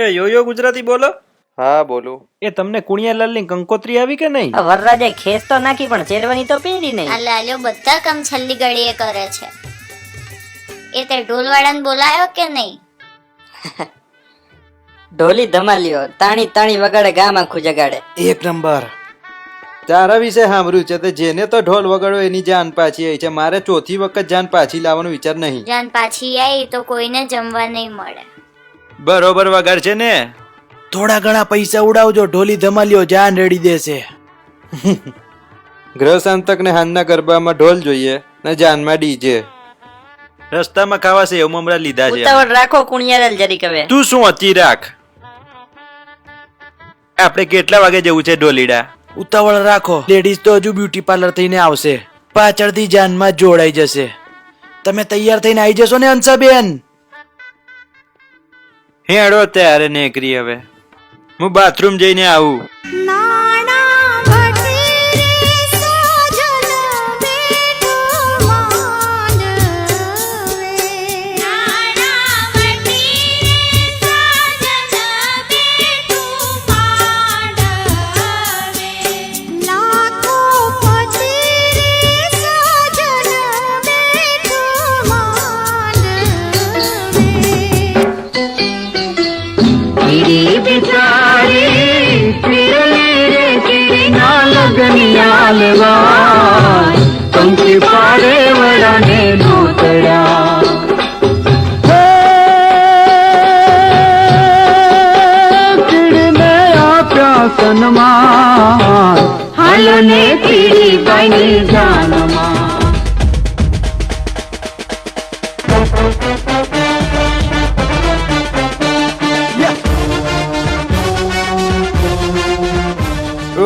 એ yoyo Gujarati બોલો. હા બોલું. એ તમને કુણિયાલાલ ની કંકોત્રી આવી કે નહીં? વરરાજે ખેસ તો નાખી પણ શેરવાની તો પહેરી નહીં. આ લાલ્યો બધા કામ છેલ્લી ઘડીએ કરે છે. એ તે ઢોલવાળાને બોલાયો કે નહીં? ઢોલી ધમાલ્યો તાણી તાણી વગાડે ગામ આખું જગાડે. એક નંબર. તારા વિશે સાંભળ્યું છે તે જેને તો ઢોલ વગાડો એની જાન પાછી આવી છે. મારે ચોથી વખત જાન પાછી લાવવાનો વિચાર નહીં. જાન પાછી આવી તો કોઈને જમવા નહીં મળે. બરોબર વગાડ છે ને? થોડા ઘણા પૈસા ઉડાવજો, ઢોલી ધમાલ્યો જાન રેડી દેશે. ગ્રહ શાંતક ને હાનના ગરબામાં ઢોલ જોઈએ ને જાનમાં ડીજે. રસ્તામાં ખાવા છે એવું મમરા લીધા છે. ઉતાવળ રાખો કુણિયાલાલ જરીક હવે. તું શું હતી રાખ. આપણે કેટલા વાગે જવું છે ઢોલીડા? ઉતાવળ રાખો, લેડીઝ તો હજુ બ્યુટી પાર્લર થઈને આવશે, પાછળથી જાનમાં જોડાઈ જશે. તમે તૈયાર થઈને આવી જશો ને અંશાબેન? હેડો ત્યારે નેકરી હવે. હું બાથરૂમ જઈને આવું.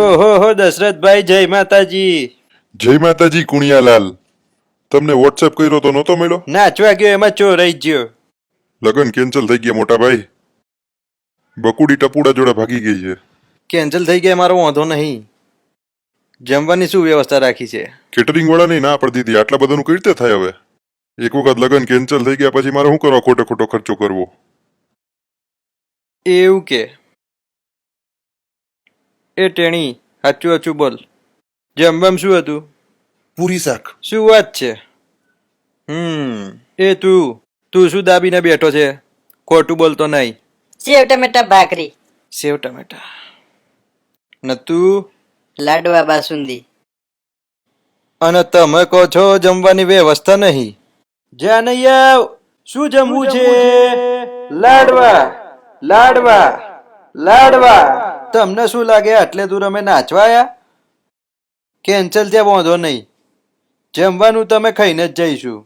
ઓહો દશરથભાઈ, જય માતાજી. જય માતાજી કુણિયાલાલ. તમને વોટ્સએપ કર્યો તો નહોતો મળ્યો? નાચવા ગયો એમાં ચોરાઈ ગયો. લગન કેન્સલ થઈ ગયા મોટા ભાઈ. બકુડી ટપુડા જોડે ભાગી ગઈ છે. કેન્સલ થઈ ગયા મારો વાંધો નહીં. જમવાની શું વ્યવસ્થા રાખી છે? કેટરિંગ વાળાની ના પડી દીધી. આટલા બધાનું કઈ રીતે થાય હવે? એક વખત લગન કેન્સલ થઈ ગયા પછી મારે શું કરવા ખોટો ખોટો ખર્ચો કરવો? એવું કે? એ ટેણી સાચું સાચું બોલ. જમવામાં શું હતું? પૂરી શાક. શું વાત છે? એ તું શું દાબીને બેઠો છે? ખોટું બોલતો નહીં. સેવ ટમેટા ભાખરી. સેવ ટમેટા ને તું? લાડવા બાસુંદી. અને તમે કહો છો જમવાની વ્યવસ્થા નહીં? જ્યાં નહીં આવ. શું જમવું છે? લાડવા લાડવા લાડવા. તમને શું લાગે આટલે દૂર અમે નાચવા આયા? કેન્સલ ત્યાં વાંધો નહીં. જમવાનું તમે ખાઈને જ જઈશું.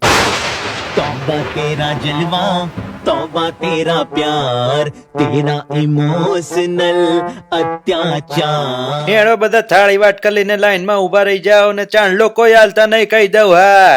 तौबा तेरा जलवा, तौबा तेरा प्यार, तेरा इमोशनल અત્યાચાર. હેડો બધા થાળી વાટકા લઈને લાઈનમાં ઉભા રહી જાઓ ને ચાંદલો કોઈ હાલતા નહીં કહી દઉં. હા